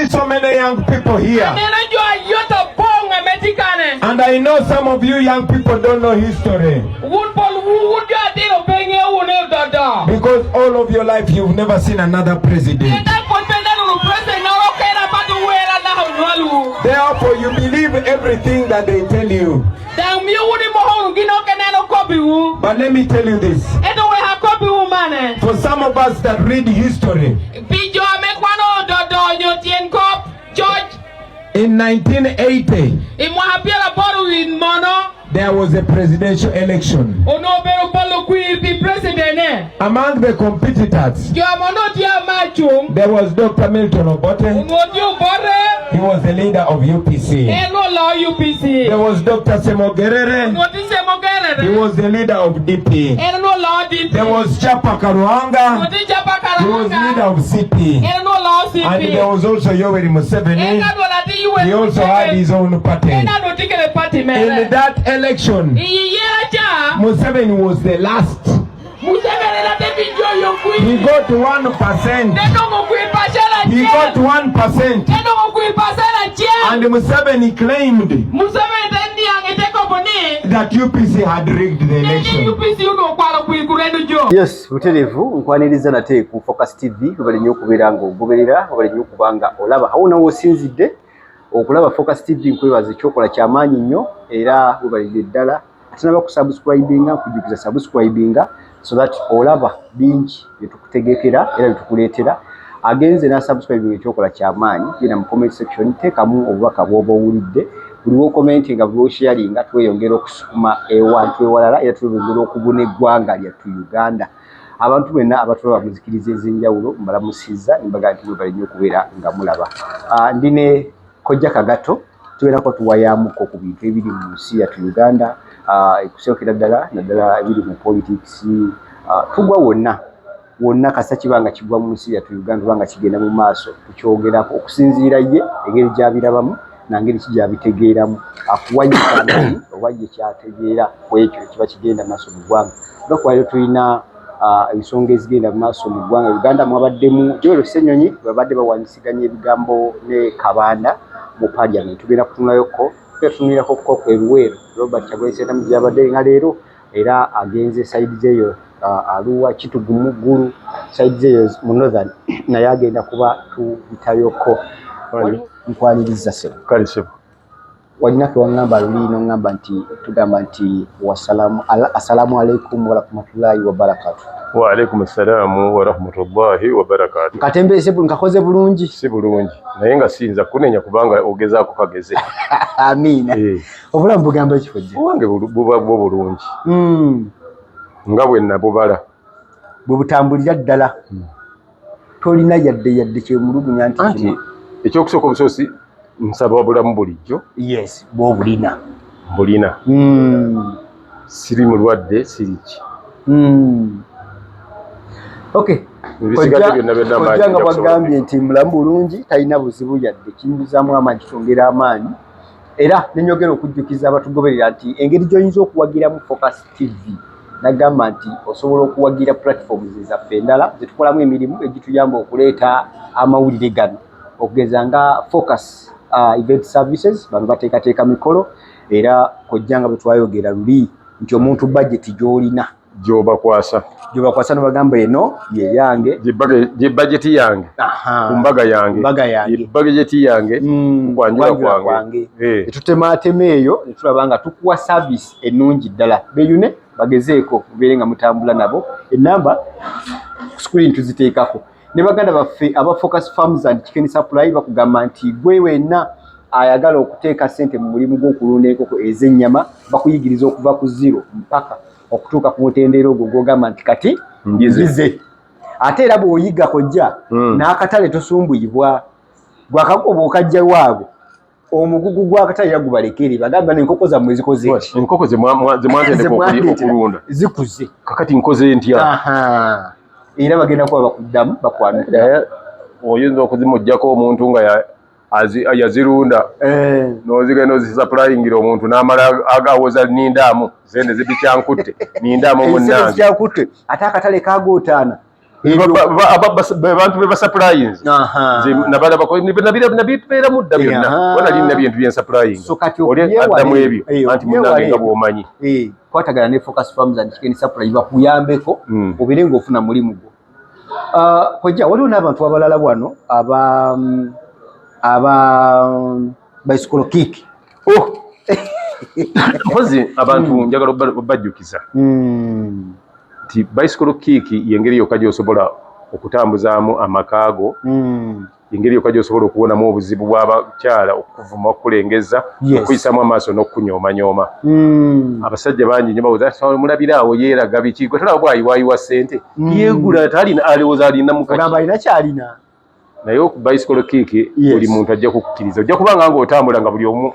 see so many young people here. And I know some of you young people don't know history. Because all of your life you've never seen another president. Therefore you believe everything that they tell you. But let me tell you this. For some of us that read history, in 1980, there was a presidential election. Among the competitors, there was Dr. Milton Obote. He was the leader of UPC. There was Dr. Semogerere. He was the leader of DP. There was Chapa Karuanga. He was the leader of CP. And there was also Yoweri Museveni. He also had his own party. In that election, Museveni was the last. He got 1%. He got 1%. And Museveni claimed that UPC had rigged the election. Yes, mutelevu nkwaniriza nate ku Focus TV bali nnyo kubeera ng'ogoberera bali nnyo kubanga olaba hauna wosinzidde okulaba Focus TV nkwebaza ekyokola ky'amaanyi nnyo era bali ddala ate naba kusubscribinga kujukiza subscribinga so that olaba bingi byetukutegekera era byetukuleetera agenze na subscribing ekyokola ky'amaanyi genda mu comment section teekamu obubaka bw'oba owulidde buliwo commentinga buliwo sharinga tweyongera okusukuma ewantu ewalala era tweyongera okubuna eggwanga lyattu Uganda. Abantu bonna abatulaba muzikiriza ez'enjawulo mbalamusiza nimbaga nti bali nnyo okubeera nga mulaba. Ndine Kojja Kagato tubeerako tuwayamuko ku bintu ebiri mu nsi yattu Uganda, ekusookera ddala naddala ebiri mu politics, tugwa wonna kasa kibanga kigwa mu nsi yattu Uganda kubanga kigenda mu maaso tukyogerako okusinziira ye engeri gy'abirabamu nangeri kijabitegeeramu akuwajjana obajje kyategeera kwekyo kiba kigenda maaso mu ggwanga. Olwakubaayo tulina ensonga ezigenda mu maaso mu ggwanga Uganda mwabaddemu Joel Ssenyonyi babadde bawanyisiganya ebigambo ne Kabanda mu parliament. Tugenda kutunulako tutunulirako ko ebiweero Robert Kyagulanyi Ssentamu gyabadde nga leero era agenze side zeyo Arua Kitugumu Gulu side zeyo mu northern naye agenda kuba tuyitayoko nkwaniriza sebo kali sebo walina kwangamba lulino ngamba nti tugamba nti assalamu alaikum wa rahmatullahi wa barakatuh. Wa alaikum assalam wa rahmatullahi wa barakatuh. Katembe sebo nkakoze bulungi si bulungi naye nga sinza kunenya kubanga ogezaako kageze. Amina. Obulamu bugamba ekifojja wange buba bulungi nga bwe nabubala bwe butambulira ddala tolina yadde kyemulugunya nti ekyokusooka obusosi nsaba bulamu bulijjo. Yes, bw'obulina bulina siri mulwadde siriki. Okay, Kojja nga bagambye nti mulamu bulungi talina buzibu yadde kinyuzaamu amaanyi kitongera amaanyi era nenyogera okujjukiza abatugoberera nti engeri gy'oyinza okuwagiramu Focus TV nagamba nti osobola okuwagira platforms ezaffe endala zetukolamu emirimu egituyamba okuleeta amawulire gano okugeza nga Focus event services bano bateekateeka mikolo era Kojja nga bwe twayogera luli nti omuntu budget gy'olina gyobakwasa nobagamba eno ye yange budget yange ku mbaga yange budget yange kwanjula kwange etutemaatema eyo netulaba nga tukuwa service ennungi ddala beyune bagezeeko mubeere nga mutambula nabo enamba screen tuziteekako ne baganda baffe aba Focus Farms and Chicken Supply bakugamba nti gwe wenna ayagala okuteeka ssente mu mulimu gw'okulunda enkoko ez'ennyama bakuyigiriza okuva ku zero mpaka okutuuka ku mutendera ogwo gw'ogamba nti kati ngize ate era bw'oyiga Kojja n'akatale tosumbuyibwa gwakakoba okajja waabwe omugugu gw'akatale era gubalekere bagamba n'enkoko zammwe zikoze ki enkoko zemwantendeka okulunda zikuze kakati nkoze ntya era bagenda kuba bakuddamu bakwanukira oyinza okuzimuggyako omuntu nga yazirunda n'ozigenda ozisupplyingira omuntu n'amala agawoza nindaamu zene zibikyankutte nindaamu munnange ate akatale kagootaana abantu be basupplies nabala bako nabitera mudda byonna wala linna bintu byen supplying oli addamu ebyo anti munange nga bwomanyi kwatagana ne Focus Farms and Chicken Supply bakuyambeko obere ng'ofuna mulimu gwo kojja waliwo n'abantu abalala wano aba bicycle kick mpozi abantu njagala bajjukiza nti bicycle kick yengeri yokka gy'osobola okutambuzaamu amakaago engeri yokka gy'osobola okubonamu obuzibu bw'abakyala okuvuma okulengeza okuyisamu amaaso n'okukunyooma abasajja bangi nnyo bawuza mulabira awo yeeraga biki gwe tolaba bwayiwaayiwa ssente yeegula talina alowooza alina mukagamba alina kyalina naye oku bicycle kick buli muntu ajja kukkiriza ojja kubanga ng'otambula nga buli omu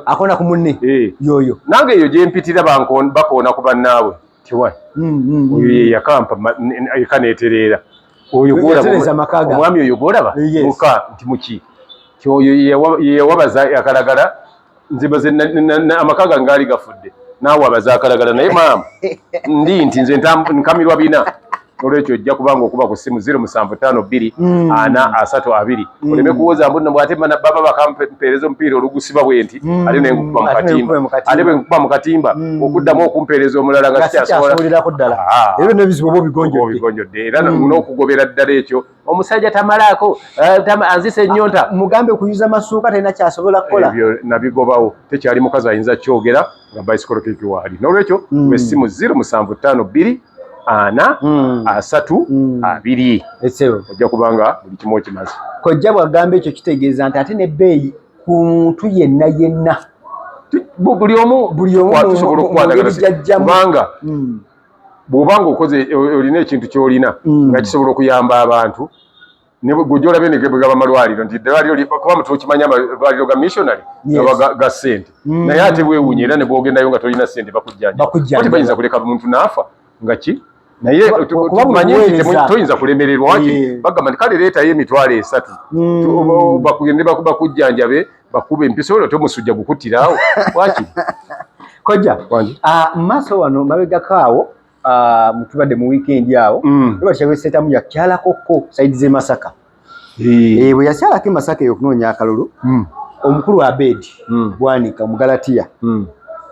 akoona ku munne yoyo nange eyo gye mpitira bakoona ku bannaabwe tiwa oyo ye yakampa ekaneetereera oyo omwami oyo gwolaba muka nti muki oyo yewabaza akalagala nzibaze amakaaga ngaali gafudde naawe wabaza akalagala naye maama ndi nti nze nkamirwa bina olwekyo ojja kubanga okuba ku ssimu 0752 oleme kuwoza mbuno bw'ate baba bakampeereza omupiira olugusiba bwe nti ate ne nkuba mu katimba ate bwe nkuba mu katimba okuddamu okumpeereza omulala nga sikyasobolirako ddala ebyo n'ebizibu oba obigonjodde era n'okugobera ddala ekyo omusajja tamalaako anzisa ennyonta mugambe okuyuza masuuka talina kyasobola kukola ebyo nabigobawo tekyali mukazi ayinza kyogera nga bicycle kick waali n'olwekyo essimu 0752 3 ojja kubanga buli kimu okimaze kojja bwagamba ekyo kitegeeza nti ate nebbeeyi ku muntu yenna buli omu tusobola okukwatagana kubanga bw'obanga okoze olina ekintu ky'olina nga kisobola okuyamba abantu gujolabe ne gaba malwaliro nti ddwaliro kuba mutu okimanya amalwaliro ga missionary gaba ga ssente naye ate weewunya era ne bwogendayo nga tolina ssente bakujjanja ati bayinza kuleka muntu n'afa nga ki naye tumanyi toyinza kulemererwa waki bagamba nti kale leetayo emitwalo 3 bakugende bakujjanjabe bakube empiso olwo tomusujja gukuttiraawo waki kojja mu maaso wano mabegakaawo mutubadde mu weekend awo bakyawesetamu yakyalakokko saidi z'e Masaka bwe yakyalako e Masaka eyo okunoonya akalulu omukulu Abedi Bwanika Mugalatiya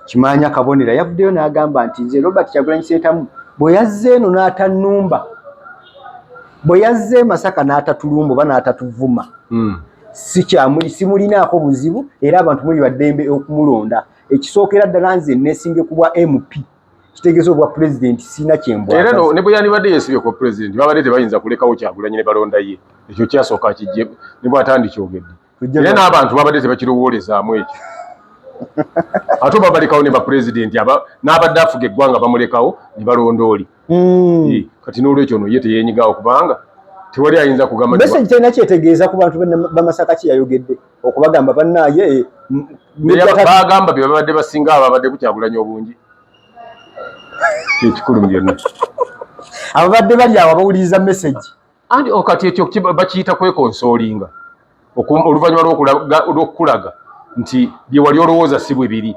Kimanya Kabonera yavuddeyo n'agamba nti nze Robert Kyagulanyi Ssentamu bwe yazze eno n'atannumba bwe yazze Masaka n'atatulumba oba n'atatuvuma simulinaako buzibu era abantu muli baddembe okumulonda ekisookera ddala nze neesinge ku bwa MP kitegeeza obwa pulezidenti siina kyembwa era ne bwe yandibadde yeesibye ku pulezidenti babadde tebayinza kulekawo Kyagulanyi ne balonda ye ekyo kyasooka kijje ne bw'atandikyogedde era n'abantu babadde tebakirowoolezaamu ekyo ate babalekawo ne bapulezidenti n'abadde afuga eggwanga bamulekawo ne balonda oli kati n'olwekyo no ye teyeenyigawo kubanga tewali ayinza kugamba message talina kyetegeeza ku bantu bamasaka kyeyayogedde okubagamba bannaaye bagamba bye babadde basinga ababadde ku Kyagulanyi obungi ekikulu byonna ababadde bali awo bawuliriza message anti okati ekyo bakiyita kwekonsoolinga oluvannyuma lw'okulaga nti bye wali olowooza si bwe biri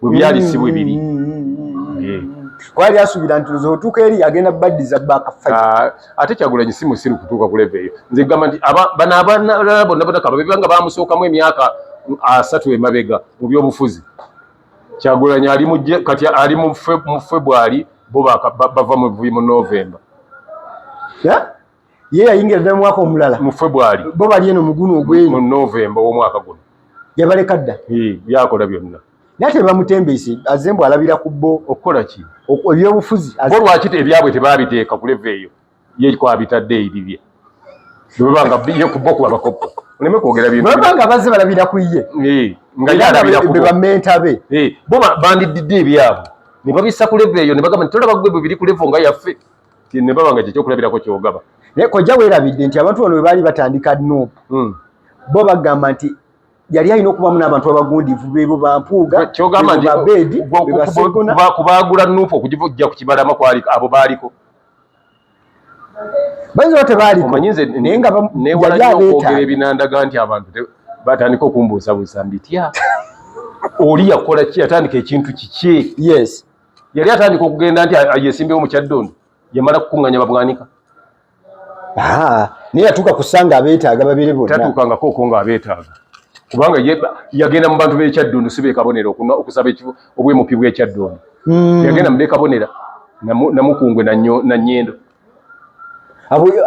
bwe byali si bwe biri kwali asuubira nti otuuka eri agenda baddiza baakafa ate Kyagulanyi si musiru kutuuka kuleva eyo nze gamba nti bano abalala bonna babanga bamusookamu emyaka 3 emabega mu byobufuzi Kyagulanyi kati ali mu February bo bava mu November ye yayingira ddala mu mwaka omulala mu February bo bali eno muguno ogw'eyo mu November w'omwaka guno yabaleka dda byakola byonna naye tebamutembeese azze mbu alabira ku bo okukola ki ebyobufuzi bo lwaki ebyabwe tebabiteeka ku leva eyo ye kwabitadde ebibye bwebanga ye ku bo kuba bakopo oleme kwogera bintu bwebanga bazze balabira ku ye nga ye alabira ku be bamenta be bo bandididde ebyabwe ne babissa ku leva eyo ne bagamba nti tolaba gwe bwe biri ku leva nga yaffe ne babanga kyekyokulabirako kyogaba naye kojja weerabidde nti abantu bano bwe baali batandika NOP bo bagamba nti yali alina okubamu n'abantu abagundivu bebo bampuuga kyogamba nti kubaagula NOP okugijja ku kibalama abo baaliko bayinza tebaaliko naye nga newala okwogera ebinandaga nti abantu batandika okumbuusabuusa mbitya oli yakola ki yatandika ekintu kiki yes yali atandika okugenda nti yesimbewo mu Kyaddondo yamala kukunganya babwanika naye yatuuka kusanga abeetaaga babiri bonna tatuukangako okonga abeetaaga kubanga yagenda mu bantu b'ekyaddondo si beekabonera okusaba obwemupi bw'ekyaddondo yagenda mu beekabonera namukungwe na Nnyendo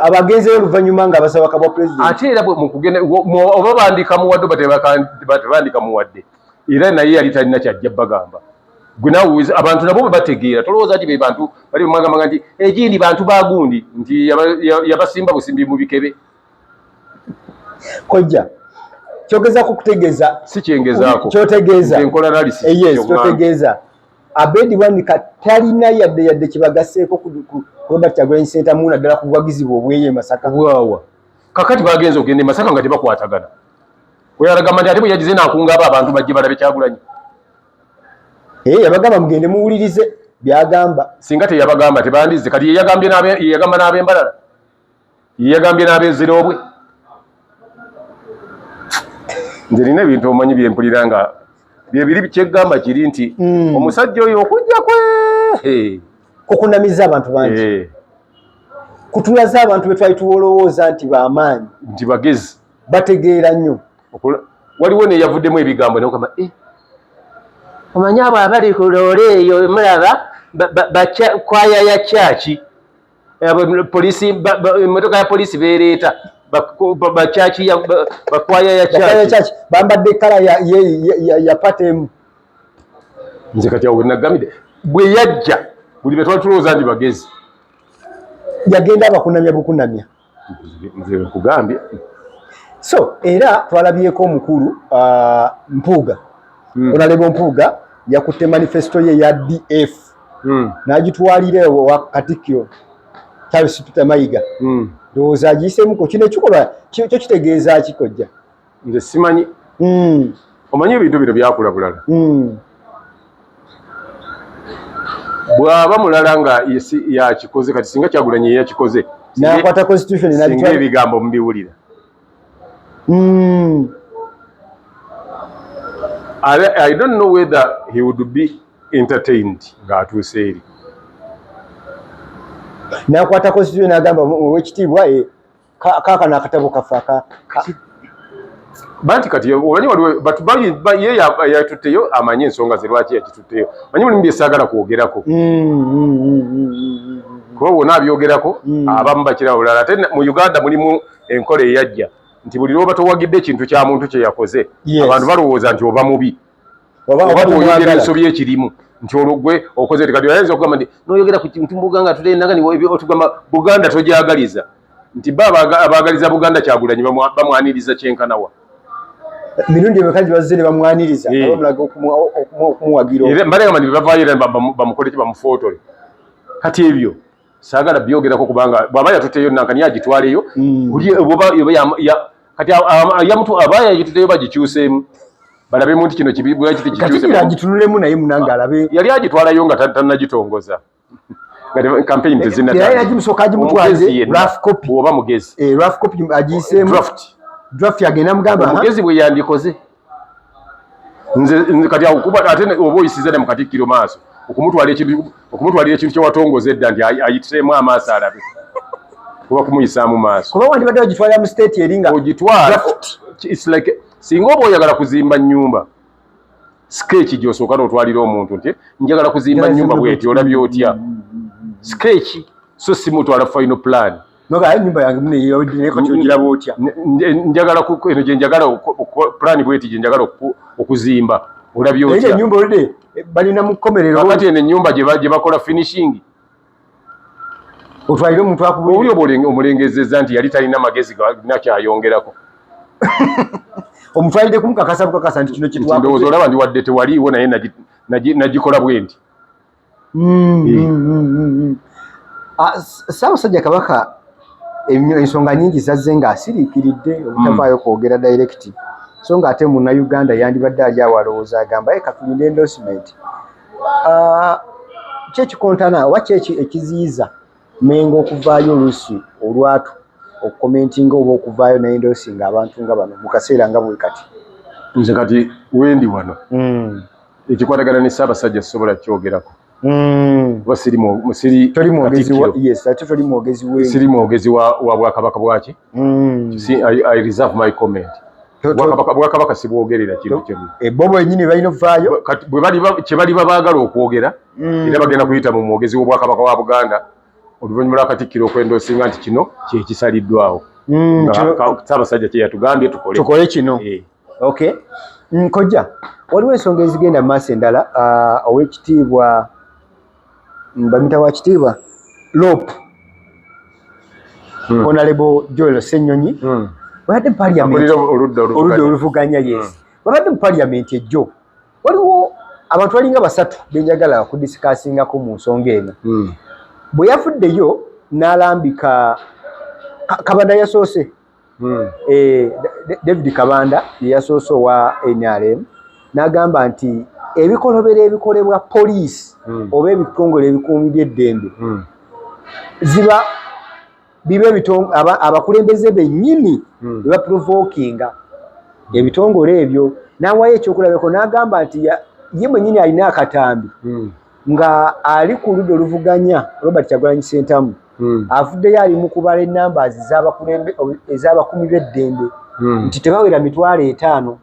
abagenzeyo oluvannyuma nga abasaba kabwa pulezidenti ate era oba bandika muwadde batebandika muwadde era naye yali talina kyajja bagamba gwe nawe abantu nabo bwe bategeera tolowooza nti be bantu bali bamagamba nti egindi bantu bagundi nti yabasimba busimbi mu bikebe kojja kyogezaako kutegeeza si kyengezaako kyotegeeza enkola analysis yes kyotegeeza Abedi Bwanika talina yadde kibagaseeko ku Robert Kyagulanyi Ssentamu naddala ku buwagizi bw'obweye Masaka bwawa kakati bagenze okugenda Masaka nga tebakwatagana oyalagamba nti ate bwe yagize n'akunga abantu bajje balabe Kyagulanyi yabagamba mugende muwulirize byagamba singa teyabagamba tebandize kati yeyagamba n'ab'embalala yeyagambye n'ab'eziroobwe nze nina ebintu omanyi byempulira nga byebiri kyeggamba kiri nti omusajja oyo okujja kwe kukunamiza abantu bangi kutulaza abantu be twali tuwolowooza nti bamaanyi nti bagezi bategeera nnyo waliwo neyavuddemu ebigambo nokamba omanyi abo abali ku loole eyo mulaba kwaya ya kyaki polisi emmotoka ya polisi beereeta bakyaki bakwaya ya kyaki bambadde kala ya patemu nze kati awo nagambide bwe yajja buli be twali tulowooza nti bagezi yagenda abakunamya bukunamya nze nkugambye so era twalabyeko omukulu Mpuuga Honorable Mpuuga yakutte manifesto ye ya DF n'agitwalira wa Katikkiro Charles Peter Mayiga ndowooza agiyiseemuko kino ekikolwa kyo kitegeeza kikojja nze simanyi omanyi ebintu bino byakula bulala bw'aba mulala nga yakikoze kati singa Kyagulanyi ye yakikoze n'akwata constitution singa ebigambo mubiwulira I don't know whether he would be entertained ng'atuuse eri n'akwata constitution n'agamba owekitiibwa kaaka n'akatabo kafa banti kati omanyi waliwo ye yatutteyo amanye ensonga ze lwaki yakitutteyo manyi mulimu byesaagala kwogerako kuba wona abyogerako abamu bakira bulala ate mu Uganda mulimu enkola eyajja nti buli lwoba towagidde ekintu kya muntu kye yakoze abantu balowooza nti oba mubi oba twoyogera ensobi ekirimu nti olwo gwe okoze tekati ayinza okugamba nti noyogera ku kintu Buganda tulendanga otugamba Buganda tojagaliza nti abaagaliza Buganda Kyagulanyi bamwaniriza kyenkanawa mirundi emeka bazze ne bamwaniriza abamulaga okumuwagira mbalagamba nti bavaayo era bamukoleki bamufootole kati ebyo saagala byogerako kubanga bw'aba yatutteyo nankani agitwaleyo kati aba yagitutteyo bagikyuseemu balabemu nti kino bwakiti kikyuseagitunulemu naye munanga alabe yali agitwalayo nga tannagitongoza campaign tezinnagimusooka agimutwaze rough copy oba mugezi rough copy agiyiseemu draft yagenda mugamba mugezi bwe yandikoze nze kati akuba ate oba oyisiza ne mu Katikkiro maaso okumutwalira ekintu kyewatongoza edda nti ayitireemu amaaso alabe oba kumuyisaamu maaso kuba wandibadde ogitwalira mu state eri nga ogitwala singa oba oyagala kuzimba nnyumba sketch gy'osooka n'otwalira omuntu nti njagala kuzimba nnyumba bw'eti olabye otya sketch so si mutwala final plan nyumba yange muneyogiraba otya njagala eno gye njagala plan bw'eti gye njagala okuzimba olabye otya ennyumba olide balina mu kkomerero kati eno ennyumba gye bakola finishing otwalire omuntu oli oba omulengezeza nti yali talina magezi nakyayongerako omutwalire kumukakasa bukakasa nti kino kitwandowooza olaba ndi wadde tewaliiwo naye nagikola bwe nti Ssaabasajja Kabaka ensonga nyingi zazze ng'asiriikiridde obutavaayo kwogera direct so nga ate Munnayuganda yandibadde ali awalowooza agamba katulinde endorsement kyekikontana oba kyeki ekiziyiza Mengo okuvaayo oluusi olwatu okukomentinga oba okuvaayo n'endoosinga abantu nga bano mu kaseera nga bwe kati nze kati wendi wano ekikwatagana ne Ssaabasajja sisobola kyogerako Basiri musiri toli mwogezi wa yes ate toli mwogezi we siri mwogezi wa bwakabaka bwaki see I reserve my comment bwakabaka sibwogerera kintu kyemu bobo enyini balina vaayo bwe bali baagala okwogera era bagenda kuyita mu mwogezi w'obwakabaka wa Buganda oluvannyuma lw'Akatikkiro okwendoosinga nti kino kyekisaliddwawo Ssaabasajja kye yatugambye tukole kino okay nkojja waliwo ensonga ezigenda mu maaso endala ow'ekitiibwa bamita wa kitiibwa Lope Honorable Joel Ssenyonyi babadde mu parliament oludda oluvuganya yes babadde mu parliament ejjo waliwo abantu balinga basatu benjagala kudiscussingako mu nsonga eno bwe yafuddeyo n'alambika Kabanda yasoose David Kabanda yasoose wa NRM n'agamba nti ebikolobera ebikolebwa poliisi oba ebitongole ebikuumi by'eddembe ziba bibe abakulembeze bennyini beba provokinga ebitongole ebyo n'awayo ekyokulabako n'agamba nti ye mwennyini alina akatambi nga ali ku ludda oluvuganya Robert Kyagulanyi Ssentamu avuddeyo ali mu kubala ennamba ez'abakumi b'eddembe nti tebawera 5,000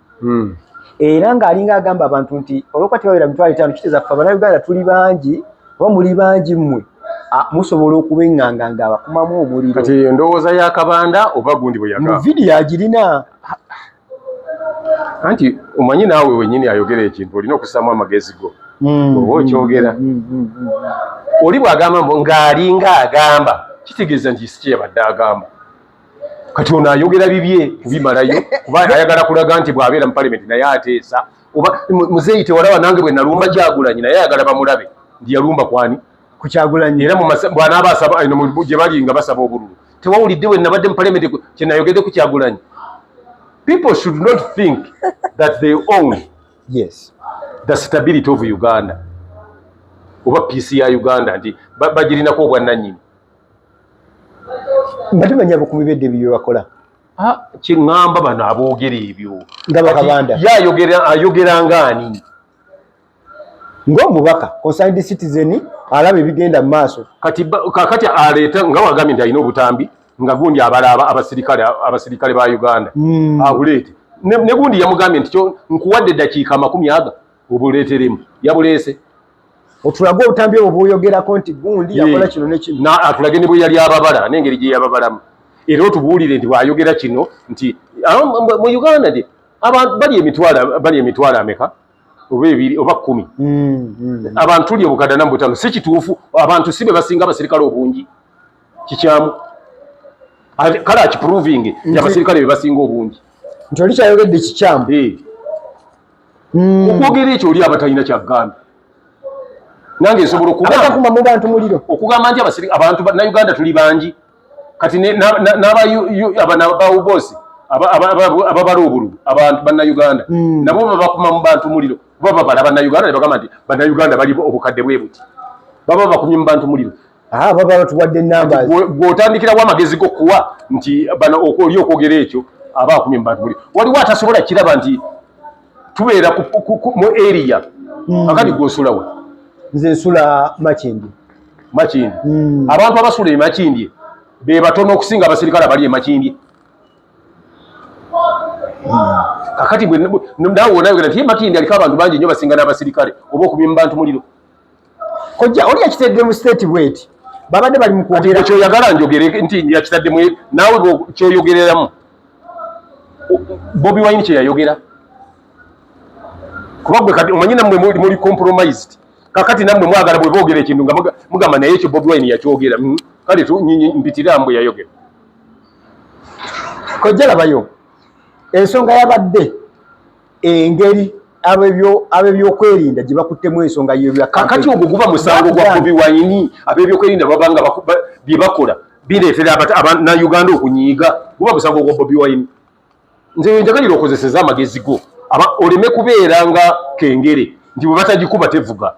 era ng'alinga agamba abantu nti olwokuba tebawera 5,000 kitegeeza ffe Abannayuganda tuli bangi oba muli bangi mmwe musobola okubeŋŋanga ng'abakumamu omuliro kati endowooza ya Kabanda oba gundi bwe yagamba mu vidiyo agirina anti omanyi naawe wennyini ayogera ekintu olina okussaamu amagezi go oba okyogera oli bw'agamba ng'alinga agamba kitegeeza nti si kye yabadde agamba kati ono ayogera bibye kubimalayo kuba ayagala kulaga nti bw'abeera mu palamenti naye ateesa oba muzeeyi tewalaba nange bwe nalumba Kyagulanyi naye ayagala bamulabe ndi yalumba kwani ku Kyagulanyi era bw'anaaba asaba gye bali nga basaba obululu tewawulidde bwe nabadde mu palamenti kye nayogedde ku Kyagulanyi. People should not think that they own the stability of Uganda oba peace ya Uganda nti bagirinako obwannannyini. Batumanya abakumi b'eddembe bye bakola kiŋŋamba bano aboogera ebyo nga Bakabanda ayogera ngaani ng'omubaka concerned citizen alaba ebigenda mu maaso kati aleeta nga wagambye nti alina obutambi nga gundi abalaba abasirikale ba Uganda abuleete ne gundi yamugambye nti nkuwadde eddakiika 40 obuleeteremu yabuleese otulage obutambi obwo bw'oyogerako nti gundi yakola kino ne kino atulage ne bwe yali ababala n'engeri gye yababalamu era otubuulire nti bw'ayogera kino nti mu Uganda nti abantu bali emitwalo ameka oba 2 oba 10 abantu tuli obukadde na butano si kituufu abantu si be basinga abasirikale obungi kikyamu kale akiproving abasirikale be basinga obungi nti oli kyayogedde kikyamu okwogera ekyo oli abatalina kyagamba nange nsobola okugamba mu bantu muliro okugamba nti abantu Uganda tuli bangi kati n'abawubosi ababala obululu abantu Bannayuganda nabo babakuma mu bantu muliro baba babala Bannayuganda ne bagamba nti Bannayuganda bali obukadde bwe buti baba bakumye mu bantu muliro baba batuwadde ennamba gw'otandikirawo amagezi go kuwa nti oli okwogera ekyo aba akumye mu bantu muliro waliwo atasobola kiraba nti tubeera mu area akati gw'osula we nze nsula Makindi abantu abasula Makindi be batono okusinga abasirikale abali e Makindi kakati naawe onayogera nti Makindi aliko abantu bangi nnyo basinga n'abasirikale oba okumye mu bantu muliro kojja oli yakitedde mu state bweti babadde bali mu kwogera kyoyagala njogere nti yakitadde mu naawe kyoyogereramu Bobi Wine kye yayogera kuba gwe kati omanyi nammwe muli compromised kakati nammwe mwagala bwe boogera ekintu nga mugamba naye ekyo Bobi Wine yakyogera kale mpitira mbwe yayogera kojja labayo ensonga yabadde engeri ab'ebyokwerinda gye bakuttemu ensonga kakati ogwo guba musango gwa Bobi Wine ab'ebyokwerinda babanga bye bakola bireetera Uganda okunyiiga guba musango gwa Bobi Wine. Nze njagalira okozeseza amagezi go oleme kubeera nga kengere nti bwe batagikuba tevuga.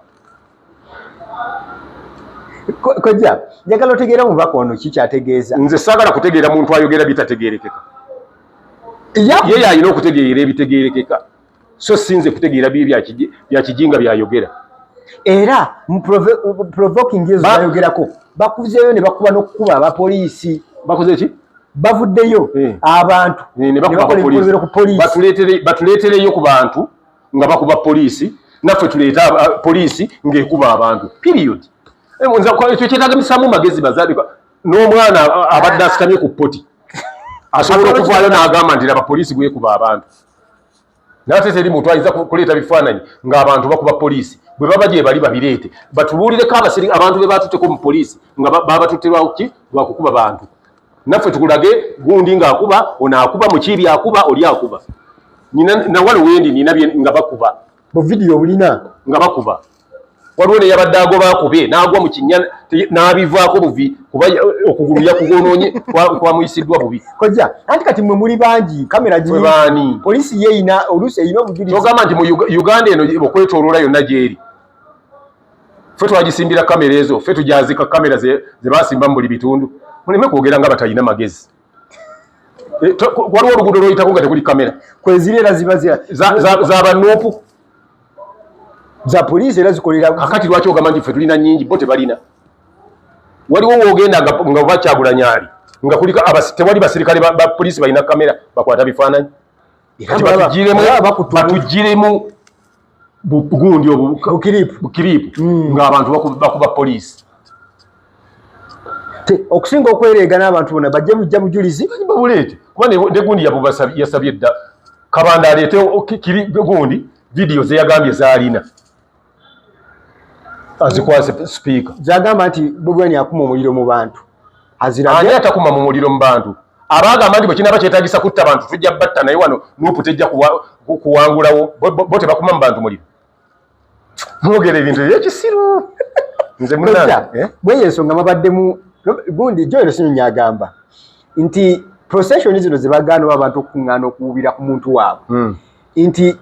Kojja njagala otegeera mubaka ono kikyategeeza. Nze saagala kutegeera muntu ayogera bitategeerekeka. Ye alina okutegeera ebitegeerekeka so sinze kutegeera bya kijinga byayogera. era provoking yezo bayogerako bakuzeyo ne bakuba n'okukuba abapoliisi bakoze ki bavuddeyo abantu ne bakuba ku poliisi batuleetereyo ku bantu nga bakuba poliisi naffe tuleeta poliisi ng'ekuba abantu period ekyo kyetagamisamu magezi bazaalika n'omwana abadde asitamye ku poti asobola okuvaayo n'agamba nti abapoliisi bwekuba abantu nate teri muntu ayinza kuleeta bifaananyi ng'abantu bakuba poliisi bwe baba gye bali babireete batubuulireko abantu be batutteko mu poliisi nga babatutte lwaki lwakukuba bantu naffe tukulage gundi ng'akuba ono akuba mukiibi akuba oli akuba nawalo wendi nina nga bakuba mu vidiyo bulina nga bakuba waliwo ne yabadde agoba akube n'agwa mu kinnya n'abivaako buvi kuba okugulu yakugonoonye kwamuyisiddwa bubi kojja anti kati mwe muli bangi kamera gini poliisi yeeyina oluusi eyina obujulizi togamba nti mu Uganda eno okwetooloola yonna gyeri ffe twagisimbira kamera ezo ffe tujazika kamera ze basimba mu buli bitundu muleme kwogera nga batalina magezi waliwo oluguudo lwoyitako nga tekuli kamera kweziri era ziba zabanuupu za poliisi era zikolera akati lwaki ogamba nti ffe tulina nnyingi bo tebalina waliwo woogenda nga bakyagulanyaali nga kuliko tewali basirikale ba poliisi balina kamera bakwata bifaananyi batugiremu gundi bukiriipu ng'abantu bakuba poliisi okusinga okwereega n'abantu bonna bajje bujja bujulizi babuleete kuba ne gundi yasabye dda Kabanda aleete gundi vidiyo ze yagambye zaalina azikwase speaker zagamba nti Bugwani akuma omuliro mu bantu ani atakuma mu muliro mu bantu abagamba nti bwe kinaba kyetagisa kutta bantu tujja batta naye wano nuupu tejja kuwangulawo bo tebakuma mu bantu muliro mwogera ebintu ebyekisiru nze bweyo ensonga mabaddemu gundi Joel Ssenyonyi agamba nti procession zino ze bagaana abantu okuŋŋaana okuwubira ku muntu waabwe nti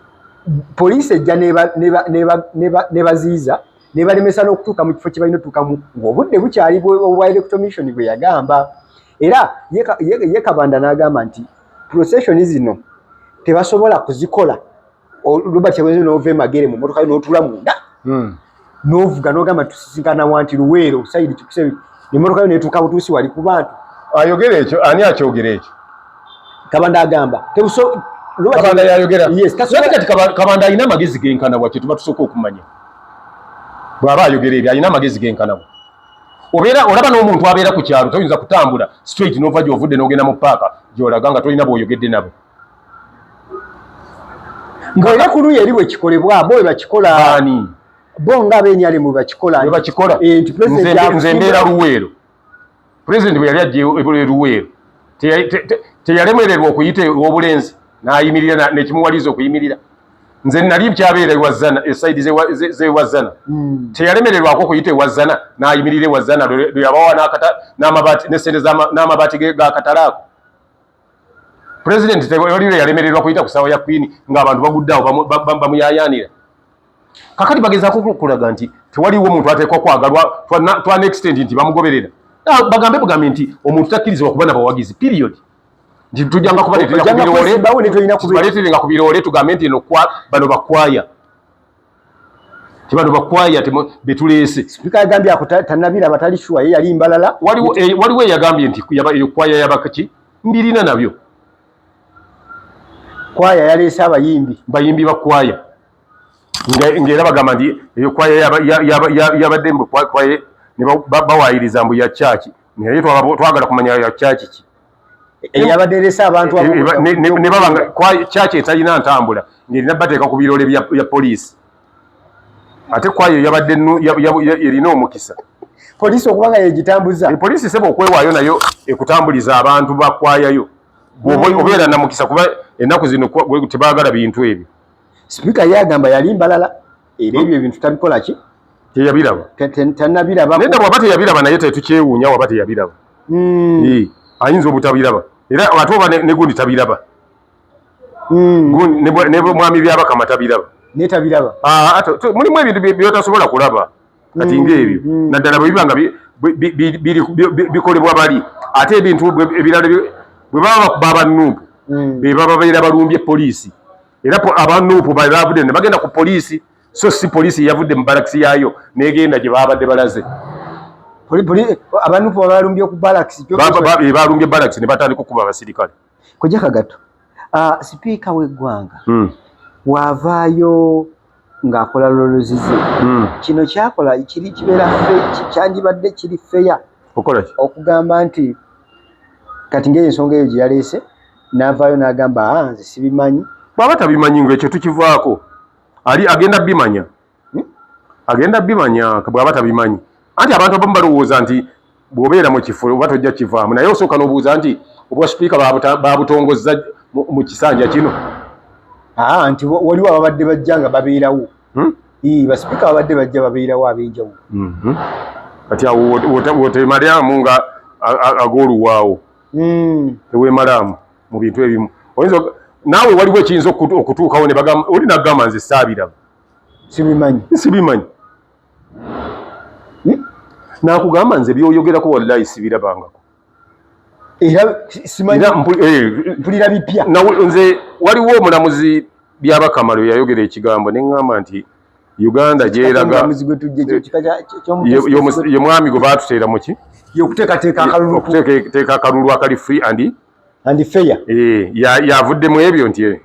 poliisi ejja nebaziiza nebalemesa n'okutuuka mu kifo kye balina otuukamu ng'obudde bukyali obwa electoral mission bwe yagamba era ye Kabanda n'agamba nti procession zino tebasobola kuzikola Robert Kyagulanyi n'ova emagere mu mmotoka n'otuula munda n'ovuga n'ogamba tusisinkana wanti Luweero sayidi kikusebi emmotoka yo n'etuuka butuusi wali ku bantu ayogera ekyo ani akyogera ekyo Kabanda agamba Kabanda yayogera kati Kabanda alina amagezi genkana bwatyo tuba tusooka okumanya bw'aba ayogera ebyo alina amagezi genkana bwe olaba n'omuntu abeera ku kyalo toyinza kutambula straight n'ova gy'ovudde n'ogenda mu paaka gy'olaga nga tolina bw'oyogedde nabo ng'oyina ku luuyi eri bwe kikolebwa bo bwe bakikola ani bo ng'ab'enyale mu bakikola nze mbeera Luweero pulezidenti bwe yali ajja Luweero teyalemererwa okuyita ew'obulenzi n'ayimirira nekimuwaliza okuyimirira nze nali kyabeera ewazana esayidi z'ewazana teyalemererwako okuyita ewazana n'ayimirira ewazana lwe yabawa n'esente n'amabaati g'akatalaako pulezidenti tewali lwe yalemererwa kuyita ku ssaawa ya Queen ng'abantu baguddeawo bamuyayaanira kakati bagezaako okulaga nti tewaliwo omuntu ateekwa kwagalwa twana extent nti bamugoberera bagambe nti omuntu takkirizibwa kuba nabawagizi period nti tujjanga kubaleetera ku biroole tugambe nti bano bakwaya tibano bakwaya betuleese Speaker agambye ako tannabiraba tali shuwa ye yali mbalala waliwo eyagambye nti kwaya yabakaki mbirina nabyo kwaya yaleese bayimbi bakwaya ng'era bagamba nti eyo kwaya yabadde mbukwaye ne bawaayiriza mbu ya kyaki naye twagala kumanya ya kyaki ki eyabadde erese abantu ne babanga kyaki etalina ntambula ng'erina bateeka ku biroole bya poliisi ate kwayo yabadde erina omukisa poliisi okubanga yegitambuza poliisi seba okwewaayo nayo ekutambuliza abantu bakwayayo obeera na mukisa kuba ennaku zino tebaagala bintu ebyo Speaker yagamba yali mbalala era ebyo ebintu tabikola ki teyabiraba tannabiraba nedda bw'aba teyabiraba naye tetukyewuunya waba teyabiraba ayinza obutabiraba era ate oba ne gundi tabiraba ne mwami byabakama tabiraba netabiraba mulimu ebintu byotasobola kulaba kati ng'ebyo naddala bwe biba nga bikolebwa bali ate ebintu ebirala bwe baba bakuba abanuupu be baba babeera balumbye poliisi era abanuupu bavudde ne bagenda ku poliisi so si police yavudde mu barracks yayo negenda gye babadde balaze abantu balumbye ku barracks balumbye barracks ne batandika okuba abasirikale kojja kagato sipiika w'eggwanga wavaayo ng'akola lolozize kino kyakola kibeera kyandibadde kiri feya okugamba nti kati ng'eyo ensonga eyo gye yaleese n'avaayo n'agamba nze sibimanyi bw'aba tabimanyi ng'ekyo tukivaako agenda bimanya agenda bimanya bw'aba tabimanyi anti abantu abamu balowooza nti bw'obeera mu kifo oba tojja kivaamu naye osooka n'obuuza nti obwa sipiika babutongozza mu kisanja kino nti waliwo ababadde bajja nga babeerawo basipiika babadde bajja babeerawo ab'enjawulo kati awo wotemalyamu nga ag'oluwaawo teweemalaamu mu bintu ebimu oyinza naawe waliwo ekiyinza okutuukawo ne bagamba oli nagamba nze saabiraba sibimanyi nakugamba nze byoyogerako wallahi sibirabangako mpulira bipya nze waliwo omulamuzi Byabakamalo yayogera ekigambo neŋŋamba nti Uganda gyeraga ye mwami gwe baatuteera muki okuteekateeka akalulu akali free and fair yavuddemu ebyo nti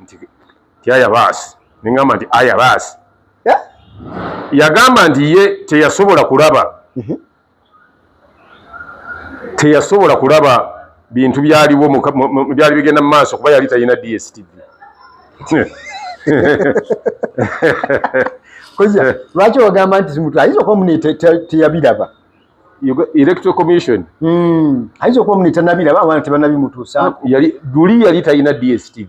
ayabaasi neŋŋamba nti ayabaasi yagamba nti ye teyasobola kulaba bintu byaliwo byali bigenda mu maaso kuba yali talina DSTV lwaki ogamba nti muntu ayinza okuba muni teyabiraba Electoral Commission ayinza okuba muni tanabiraba abaana tebanabimutuusaako luli yali talina DSTV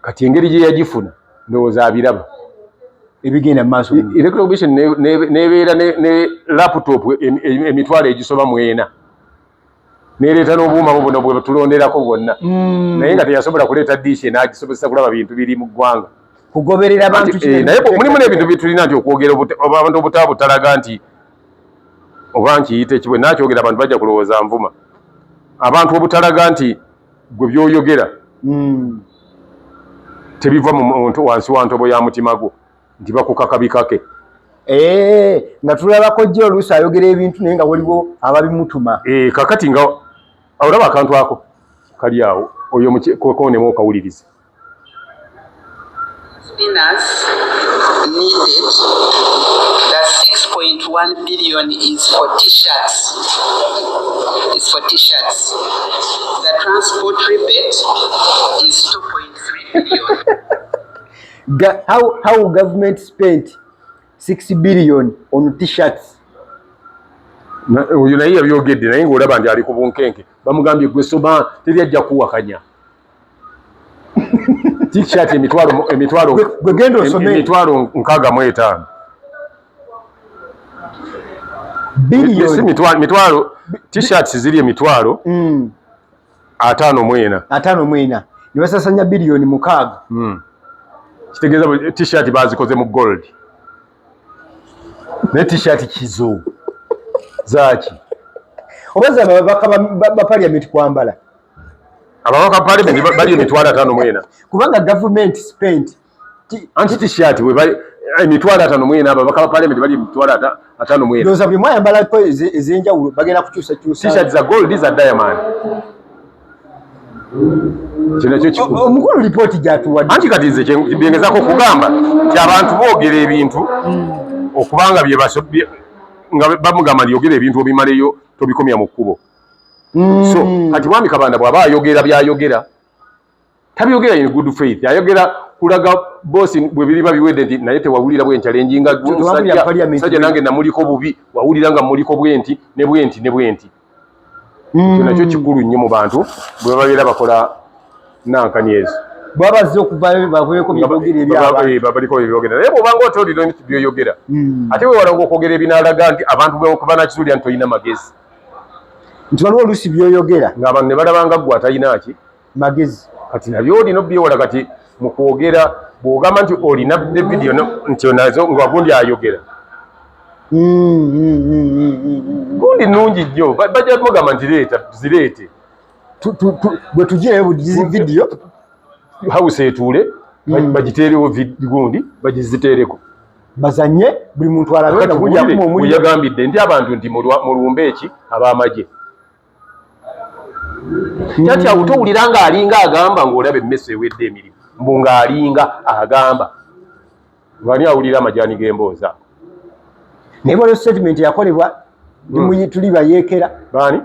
kati engeri gye yagifuna ndowooza abiraba ebigenda mu maaso Electoral Commission nebeera ne laptop emitwalo egisoba mu 4 nereeta n'obuuma buno bwe tulonderako bwonna naye nga teyasobola kuleeta diishi n'agisobozesa kulaba bintu biri mu ggwanga kugoberera abantu naye mulimu n'ebintu byetulina nti okwogera abantu obutaabutalaga nti oba nkiyite kibwe nakyogera abantu bajja kulowooza nvuma abantu obutalaga nti gwe byoyogera tebiva wansi wa ntobo ya mutima gwo nti bakukaka bikake nga tulabako jjo oluusi ayogera ebintu naye nga waliwo ababimutuma kakati nga olaba akantu ako kali awo oyo konemu okawulirize Spinners needed. The 6.1 billion is for t-shirts. It's for t-shirts. The transport rebate is 2.3 billion. How government spent 6 billion on t-shirts? Oyo naye yabyogedde naye ng'olaba nti ali ku bunkenke bamugambye gwe soma teri ajja kuwakanya t-shirt emitwalo 65 mitwalo t-shirts ziri emitwalo 54 ne basasanya biliyoni 6 kitegeeza t-shirt bazikoze mu gold ne t-shirt kizo zaki obaza ababaka ba parliament kwambala ababaka ba parliament bali emitwalo 54 kubanga government spent anti t-shirt we bali emitwalo 54 ababaka ba parliament bali emitwalo 54 doza bwe mwayambala ko ezenjawulo bagenda kukyusa t-shirt za gold za diamond omukulu lipooti gyatuwadde anti kati nze byengezako kugamba nti abantu boogera ebintu okubanga bye nga bamugamba yogera ebintu obimaleyo tobikomya mu kkubo so kati Mwami Kabanda bw'aba ayogera byayogera tabyogera in good faith ayogera kulaga bosi bwe biriba biwedde nti naye tewawulira bwe challenge nga sajja nange namuliko bubi wawulira nga muliko bwenti ne bwenti nakyo kikulu nnyo mu bantu bwe babeera bakola nankanyezi bwabazze okuvayo baveeko baliko byogera naye bw'obanga otolira nti byoyogera ate we walanga okwogera ebinaalaga nti abantu bwe nakizulira nti tolina magezi nti waliwo oluusi byoyogera ng'abantu ne balabanga ggwe atalina ki magezi kati nabyo olina obyewala kati mu kwogera bw'ogamba nti olina vidiyo nti onazo ngagundi ayogera gundi nnungi nnyo bajja mugamba nti zireete bwe tugireyo bugizi vidiyo hawuse etuule bagiteerewo gundi bagiziteereko bazanye buli muntu alabe nga buli akumu omuli yagambidde ndi abantu ndi mu lumbe eki abamaje Tati awutowulira nga alinga agamba ng'olaba emmese ewedde emirimu mbu ng'alinga agamba ng'ani awulira amajani g'embooza naye bwaliyo statement yakolebwa tuli bayeekera baani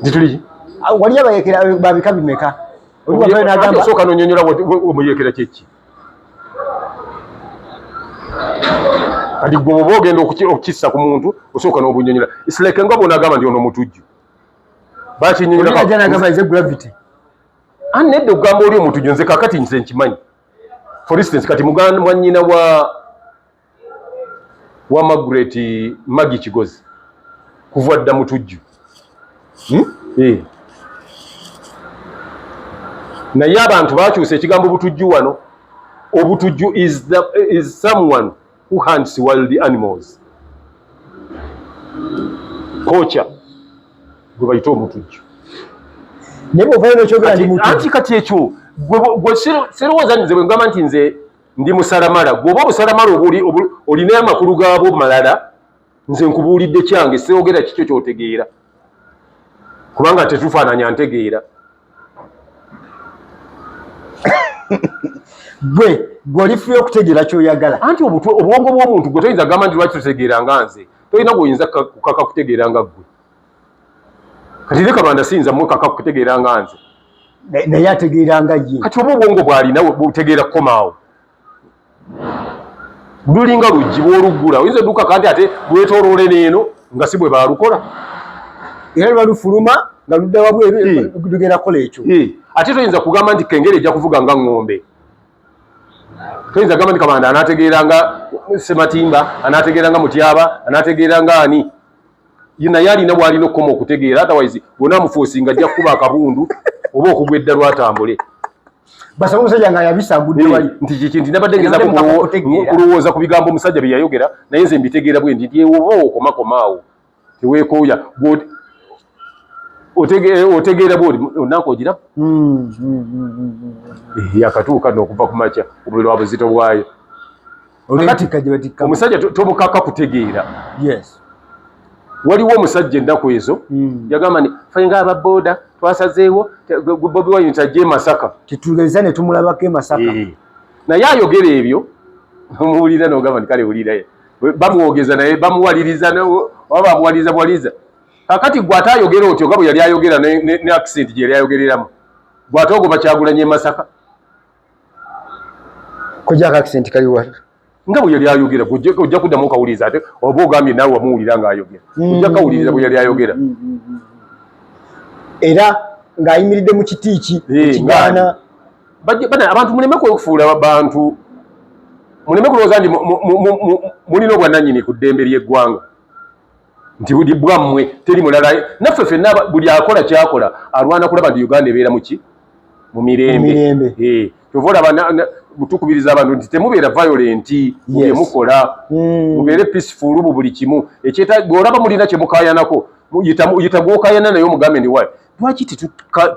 ndituliki wali abayeekera babika bimeka osooka nonyonyola omuyeekera kyeki kati gwe oba ogenda okukissa ku muntu osooka n'obunyonyola isileke nga bonagamba ndi ono mutujju gravity nedda okugamba oli omutujju nze kakati nze nkimanyi for instance kati mwannyina wa Margaret Magi Kigozi kuva dda mutujju naye abantu bakyusa ekigambo butujju wano obutujju is someone who hunts wild animals poacher gwe bayita omutujju anti kati ekyo gwe sirowooza nze bwe ngamba nti nze ndi musalamala gweoba obusalamala olina amakulu gaabo malala nze nkubuulidde kyange sirogera kikyo kyotegeera kubanga tetufaananya ntegeera gwe olifuye okutegeera kyoyagala anti obwongo bw'omuntu gwe toyinza gamba nti lwaki tutegeera nga nze tolina gweoyinza kukaka kutegeera nga gwe kati ne Katonda siyinza mukaka kutegeera nga nze naye ategeera nga ye kati oba obwongo bw'alina butegeera kukomaawo lulinga luggi bw'oluggula oyinza edduuka kandi ate lwetooloole n'eno nga si bwe baalukola era lwa lufuluma nga ludda wabweru lugenda kukola ekyo ate toyinza kugamba nti kengere ejja kuvuga nga ng'ombe toyinza kugamba nti Kabanda anaategeeranga Sematimba anaategeeranga Mutyaba anaategeeranga ani naye alina bw'alina okukoma okutegeera otherwise bw'onaamufuusinga ajja kukuba akabundu oba okugwa edda lwatambule basaba omusajja nga yabisagudde wali nti kiki nti nabadde ngezaako kulowooza ku bigambo omusajja bye yayogera naye nze mbitegeera bwe ndi oba okomakomaawo teweekooya otegeera bwoli onaako ogiraba yakatuuka n'okuva ku makya obuliri wa buzito bwayo omusajja tomukaka kutegeera waliwo omusajja ennaku ezo yagamba nti ffe nga ababooda twasazeewo Bobi Wine tajje Masaka titugeza ne tumulabako e Masaka naye ayogera ebyo omuwulira n'ogamba nti kale wulirayo bamwogeza naye bamuwaliriza oba bamuwaliriza kakati gwe ate ayogera otyo nga bwe yali ayogera ne accent gye yali ayogereramu gwe ate ogoba Kyagulanyi e Masaka kojjako accent kaliwa nga bwe yali ayogera ojja kuddamu okawuliriza ate oba ogambye naawe wamuwulira ng'ayogera ojja kawuliriza bwe yali ayogera era ng'ayimiridde mu kitiiki ekigaana abantu muleme kwefuula bantu muleme kulowooza nti mulina obwannannyini ku ddembe ly'eggwanga nti buli bwammwe teri mulala naffe ffenna buli akola kyakola alwana kulaba nti Uganda ebeera muki mu mirembe kyova olaba tukubiriza abantu nti temubeera violenti bye mukola mubeere peaceful buli kimu olaba mulina kye mukayanako yita gwokayana naye omugambe ndi wayi lwaki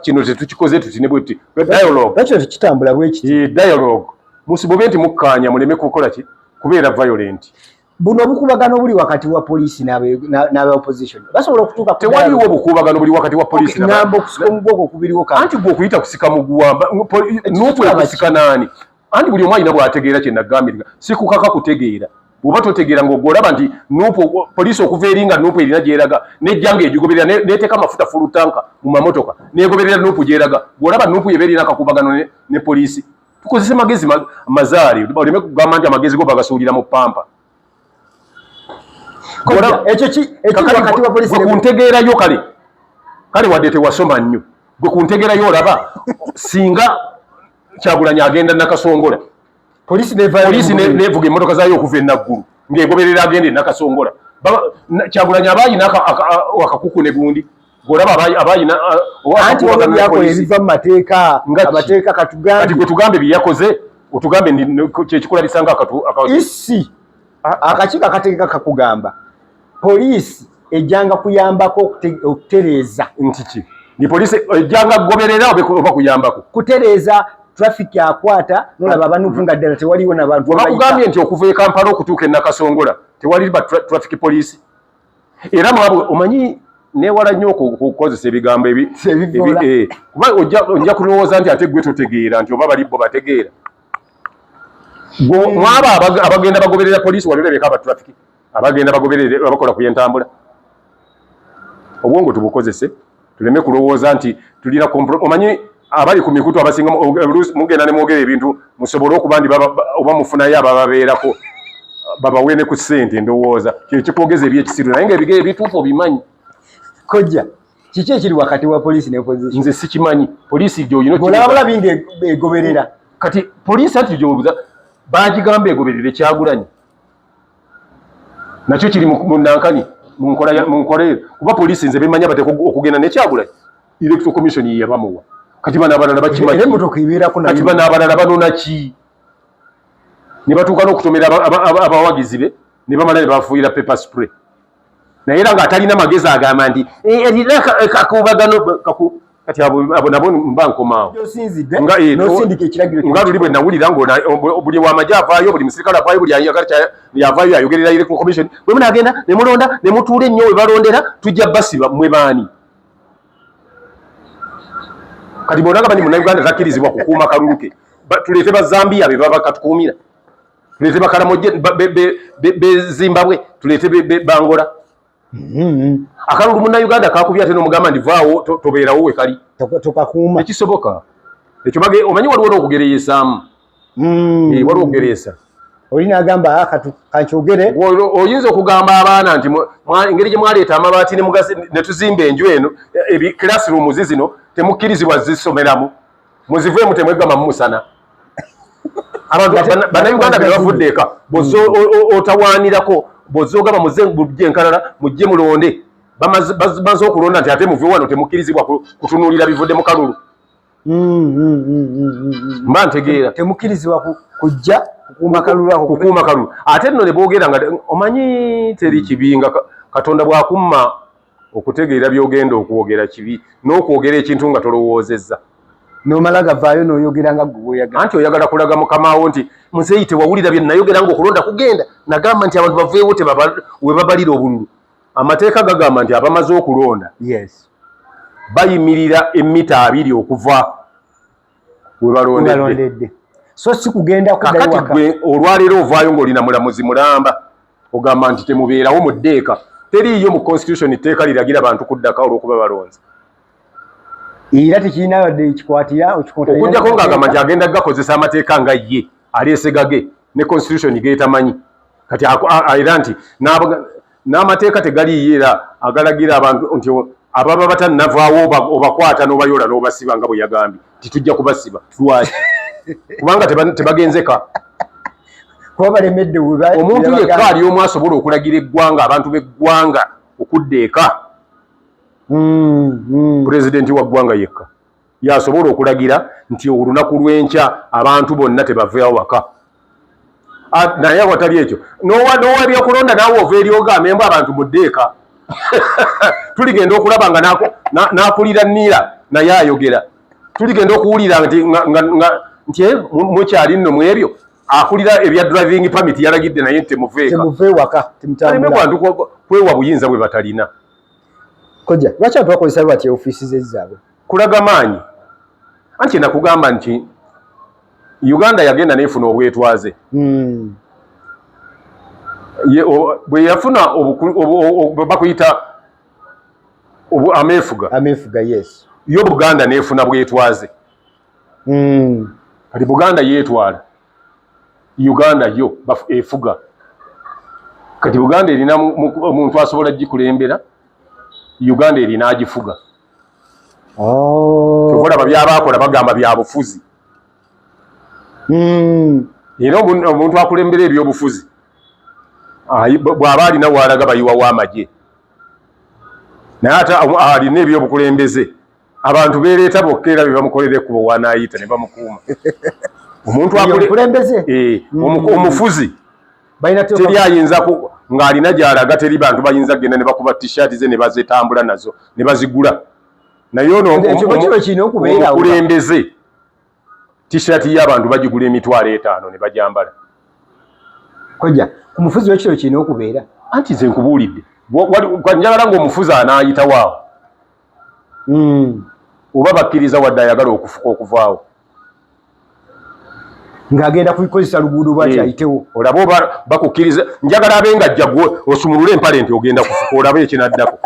kino tetukikoze tutine bwetuti kitambula bwekiti dialogue musibobe nti mukkaanya muleme kukola ki kubeera violent buno obukubagano buli wakati wa poliisi n'aba opposition basobola okutuuka tewaliwo obukubagano buli wakati wa poliisi ngamba okusika omugwoko okubiriwo anti gwe okuyita kusika muguwamba n'okwe kusika naani anti buli omu alina bw'ategeera kye nagambirira si kukaka kutegeera bw'oba totegeera ng'ogolaba nti nuupu poliisi okuva eri nga nuupu erina gyeraga n'ejja ng'egigoberera n'eteeka amafuta fulu tanka mu mamotoka n'egoberera nuupu gyeraga bw'olaba nuupu yeba erina akakubagano ne poliisi tukozese magezi mazaali oleme kugamba nti amagezi go bagasuulira mu pampa gwe kuntegeerayo kale wadde tewasoma nnyo gwe kuntegeerayo olaba singa Kyagulanyi agenda Nakasongola poliisi nevuga emmotoka zaayo okuva enaggulu ng'egoberera agenda Nakasongola Kyagulanyi aba ayina akakuku ne gundi golaba abayina anti wabyakola ebiva mu mateeka amateeka katugambe gwe tugambe byeyakoze otugambe kyekikulabisa nga isi akakiiko akateeka kakugamba poliisi ejjanga kuyambako okutereeza nti ki ni poliisi ejjanga kugoberera oba kuyambako kutereeza traffic akwata nolaba abanufunga ddala tewaliwo n'abantu bakugambye nti okuva e Kampala okutuuka e Nakasongola tewali ba traffic police era mwabwe omanyi newala nnyo okukozesa ebigambo kuba ojja kulowooza nti ate gwe totegeera nti oba bali bo bategeera mwaba abagenda bagoberera poliisi walolebeka aba traffic abagenda bagoberera abakola ku yentambula obwongo tubukozese tuleme kulowooza nti tulina omanyi abali ku mikutu abasinga mugenda ne mwogera ebintu musobole okuba ndi oba mufunayo abababeerako babawene ku ssente ndowooza kyekikwogeza ebyekisiru naye nga ebituufu obimanyi kojja kiki ekiri wakati wa poliisi ne opposition nze sikimanyi poliisi gyolabula bingi egoberera kati poliisi ati gyobuuza bagigamba egoberere Kyagulanyi nakyo kiri mu nankani mu nkola kuba poliisi nze bemanya bateeka okugenda ne Kyagulanyi electoral commission yabamuwa kati bano abalala bakimanyi kati bano abalala banona ki ne batuuka n'okutomera abawagizi be ne bamala ne bafuuyira paper spray naye era ng'atalina magezi agamba nti erina kakubagano kati abo nabo mba nkomaawo nga luli bwe nawulira buli wamagye avaayo buli musirikale avaayo buli yavaayo ayogerera electoral commission bwe munagenda ne mulonda ne mutuula ennyo we balondera tujja basiba mwe baani kati bona nga bani munnayuganda takkirizibwa kukuuma kalulu ke tuleete bazambiya be baba katukuumira tuleete bakalamojje bezimbabwe tuleete bangola akalulu munnayuganda kakubya ate n'omugamba ndi vaawo tobeerawo we kali tokakuuma ekisoboka ekyo omanyi waliwo n'okugereesaamu waliwo okugereesa olina agamba kankyogere oyinza okugamba abaana nti engeri gye mwaleeta amabaati ne tuzimba enju eno classroom zino temukkirizibwa zisomeramu muziveemu temwegama mumusana abantu bannayuganda be bavudde eka bw'ozza otawaanirako bw'ozza ogamba muze bujje enkalala mujje mulonde bamaze okulonda nti ate muve wano temukkirizibwa kutunuulira bivudde mu kalulu mba ntegeera temukkirizibwa kujja kukuuma kalulu ate nno ne boogera nga omanyi teri kibinga Katonda bw'akumma okutegeera byogenda okwogera kibi n'okwogera ekintu nga tolowoozezza nomala gavaayo n'oyogera nga gweoyagala anti oyagala kulaga mukamaawo nti muzeeyi tewawulira bye nayogera nga okulonda kugenda nagamba nti abantu baveewo we babalira obululu amateeka gagamba nti abamaze okulonda bayimirira emita 2 okuva we balondedde so si kugenda kakati gwe olwaleero ovaayo ng'olina mulamuzi mulamba ogamba nti temubeerawo mu ddeeka teriiyo mu constitution etteeka liragira abantu kuddaka olw'okuba balonze era tekirina wadde ekikwatira okugjako ng'agamba nti agenda gakozesa amateeka nga ye aleesegage ne constitution geetamanyi kati era nti n'amateeka tegaliiyo era agalagira abantu nti ababa batannavaawo obakwata n'obayola n'obasiba nga bwe yagambye titujja kubasiba lwaki kubanga tebagenzeka kuba balemedde omuntu yekka ali omu asobola okulagira eggwanga abantu b'eggwanga okudda eka pulezidenti wa ggwanga yekka yasobola okulagira nti olunaku lw'enkya abantu bonna tebavaawo waka naye awatali ekyo n'owa ebyokulonda naawe ova eri ogamemba abantu mu ddeeka tuligenda okulaba nga n'akulira niira naye ayogera tuligenda okuwulira nti mukyali nno mu ebyo akulira ebya driving permit yalagidde naye temuve waka aleme bantu kwewa buyinza bwe batalina koja lwaki abantu bakozesa bati ofiisi zezaabwe kulaga maanyi anti nakugamba nti Uganda yagenda neefuna obwetwaze bwe yafuna bakuyita ameefuga yes yo Buganda neefuna bwetwaze kati Buganda yeetwala Uganda yo efuga kati Buganda erina omuntu asobola gikulembera Uganda erina agifuga kyokolaba byabakola bagamba bya bufuzi era omuntu akulembera ebyobufuzi bw'aba alina waalaga bayiwa w'amagye naye ate alina ebyobukulembeze abantu beereeta bokka era bye bamukolera ekkubo wanaayita ne bamukuuma omuntu omufuzi teri ayinza ng'alina gy'alaga teri bantu bayinza genda ne bakuba t-shirt ze ne bazitambula nazo ne bazigula naye ono omukulembeze t-shirt y'abantu bagigula $5,000 ne bajambala. Kojja ku mufuzi w'ekiro kino okubeera anti nze nkubuulidde njagala ng'omufuzi anaayita waawo oba bakkiriza wadde ayagala okufuka okuvaawo ng'agenda kubikozesa luguudo bwati ayitewo olaba oba bakukkiriza njagala abe nga ajja gwe osumulule empale nti ogenda kufuka olabe ekinaddako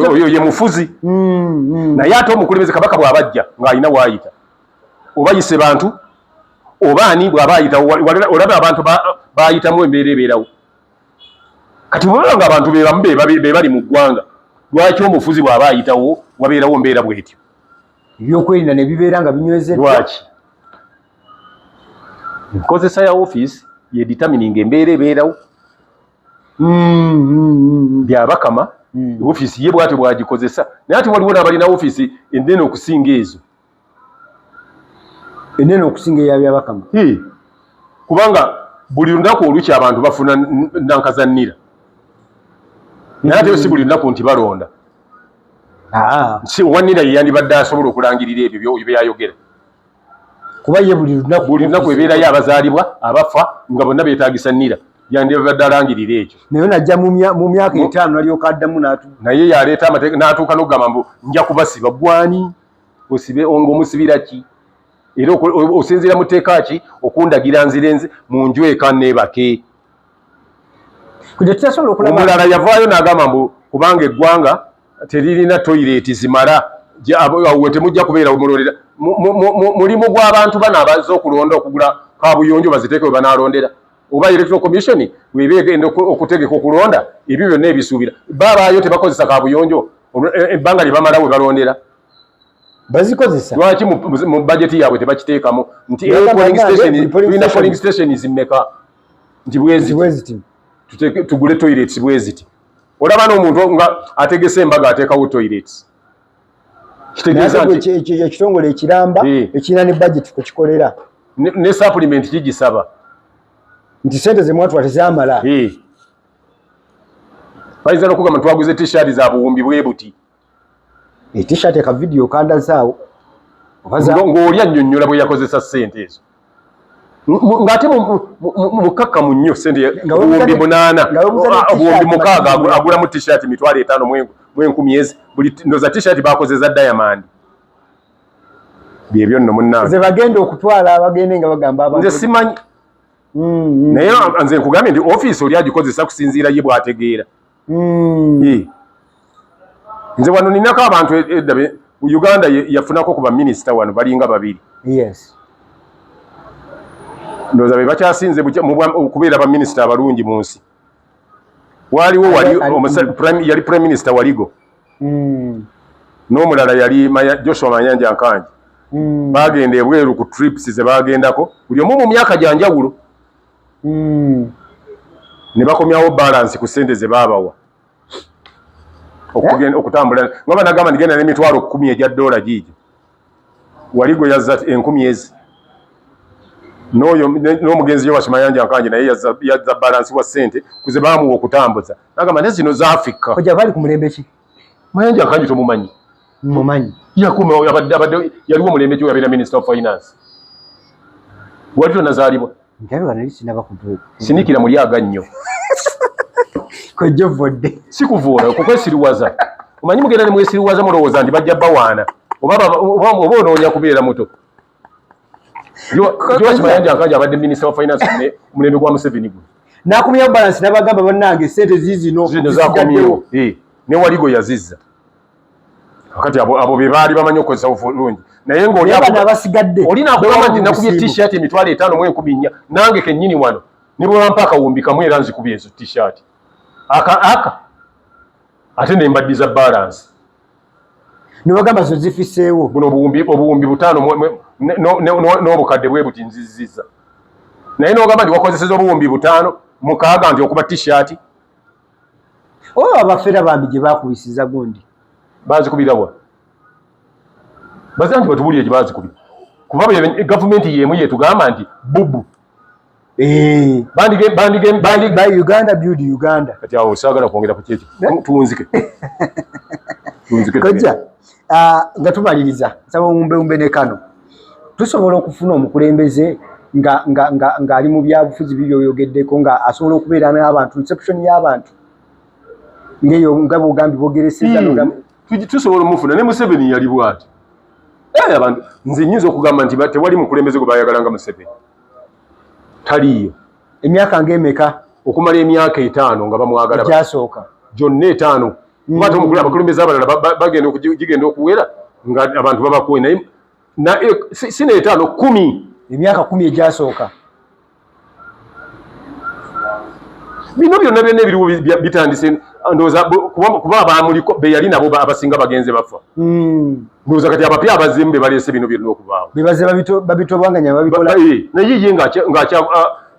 oyo ye mufuzi naye ate omukulembeze kabaka bw'abajja ng'alina waayita oba yise bantu oba ani bw'aba ayitawo olaba abantu baayitamu embeera ebeerawo kati bwolaba ng'abantu bebamu be bali mu ggwanga lwaki omufuzi bw'aba ayitawo wabeerawo mbeera bw'etyo ebyokwerinda ne bibeera nga binywezeddwa lwaki enkozesa ya ofiisi ye determining embeera ebeerawo byabakama ofiisi ye bwatyo bwagikozesa naye ate waliwo n'abalina ofiisi ennene okusinga ezo enene okusinga eyabyabakama kubanga buli lunaku olukya abantu bafuna nankazannira naye ate si buli lunaku nti balonda wannira ye yandibadde asobola okulangirira ebyo byayogera kuba ye buli lunaku ebeerayo abazaalibwa abafa nga bonna beetagisa nnira yandibadde alangirira ekyo naye najja mu myaka 5 nalyoka addamu naye yaleeta amateeka n'atuuka n'okugamba mbu nja kubasiba gwani osibe ng'omusibira ki era osinziira mu tteeka ki okundagira nzirenze mu nju eka neebake omulala yavaayo n'agamba mbu kubanga eggwanga teririna toyireeti zimala we temujja kubeera mulondera mulimu gw'abantu bano abaza okulonda okugula kaabuyonjo baziteeke we banaalondera oba electoral commission weba egenda okutegeka okulonda ebyo byonna ebisuubira babaayo tebakozesa kaabuyonjo ebbanga lye bamala we balondera bazikozesa lwaki mu budget yaabwe tebakiteekamu nti tulina polling stations mmeka nti bweziti tugule toilets bweziti olaba n'omuntu nga ategese embaga ateekawo toilets kitegeeza nti ekitongole ekiramba ekirina ne budget kukikolera ne supplement kigisaba nti sente ze mwatula tezaamala bayinza n'okugamba twaguze t-shirt za buwumbi bwe buti t-shirt eka video kandazaawo ng'oli annyonnyola bwe yakozesa ssente ezo ng'ate mukakkamu nnyo ssente buwumbi 8 buwumbi 6 agulamu t-shirt $5,000 mu 10,000 buli ndoza t-shirt bakozeza Diamond byebyo nno munnange ze bagenda okutwala abagende nga bagamba abantu nze simanyi naye nze nkugambye nti ofiisi oli agikozesa kusinziira ye bw'ategeera nze wano ninako abantu edda Uganda yafunako ku baminisita wano balinga 2 ndowooza be bakyasinze okubeera baminisita abalungi mu nsi waliwo yali prime minister Waligo n'omulala yali Joshua Mayanja Nkanji bagenda ebweru ku trips ze bagendako buli omu mu myaka gyanjawulo ne bakomyawo balance ku ssente ze baabawa okutambula nga banagamba ndigenda n'emitwalo 10 $10 giigyo Waligo yazza 10,000 n'oyo n'omugenzi Joshua Mayanja Nkanji naye yazza balance wa ssente kuze baamuwa okutambuza nagamba ne zino za Africa kojja bali ku mulembe ki Mayanja Nkanji tomumanyi mumanyi yakuma abadde yaliwo mulembe ki yabeera minister of finance wali tonazaalibwa njabiwa nali sinaba kutuuka sinikira muli agannyo kojja vodde sikuvuula okukwesiriwaza omanyi mugenda ne mwesiriwaza mulowooza nti bajja bawaana oba onoonya kubeera muto Joshua Mayanja Nkanji abadde minister of finance mulembe gwa Museveni gwe n'akumya balance n'abagamba bannange ssente zino zakomyewo ne Waligo yazizza kati abo be baali bamanyi okukozesa obulungi naye ng'oli abasigadde nakugamba nti nakubye t-shirt $5,000 mu 10,000 nange kennyini wano ne bwe bampa akawumbi kamu era nzikubye ezo t-shirt aka ate ne mbaddiza balance ne bagamba zo zifiseewo buno obuwumbi 5 n'obukadde bwe buti nzizizza naye n'ogamba nti wakozeseza obuwumbi 5 6 nti okuba t-shirt abafera bambi gye bakubisiza gundi bazikubirawa bazanti batubulire gye bazikubira kuba gavumenti yemu yetugamba nti bubu by Uganda build Uganda kati awo saagala kwongera ku kyekyo tunzike kojja nga tumaliriza saba umbe ne kano tusobola okufuna omukulembeze nga ali mu byabufuzi bibyoyogeddeko nga asobola okubeera n'abantu reception y'abantu ngeyo ngabo ogambi bogereseza tusobola omufuna ne Museveni yali bwati abantu nze nyinza okugamba nti tewali mukulembeze gwe bayagala nga Museveni taliyo emyaka ng'emeka okumala emyaka 5 nga bamwagala gyasooka gyonna 5 mwata omukulu abakulembeze abalala bagenda okuwera nga abantu babakuwe naye sina 5 10 emyaka 10 egyasooka bino byonna byonna ebiriwo bitandise ndowooza kuba abamuliko be yali nabo abasinga bagenze bafa ndowooza kati abapya abazimbe baleese bino byonna okubaawo bebaze babitobwanganya babikola naye ye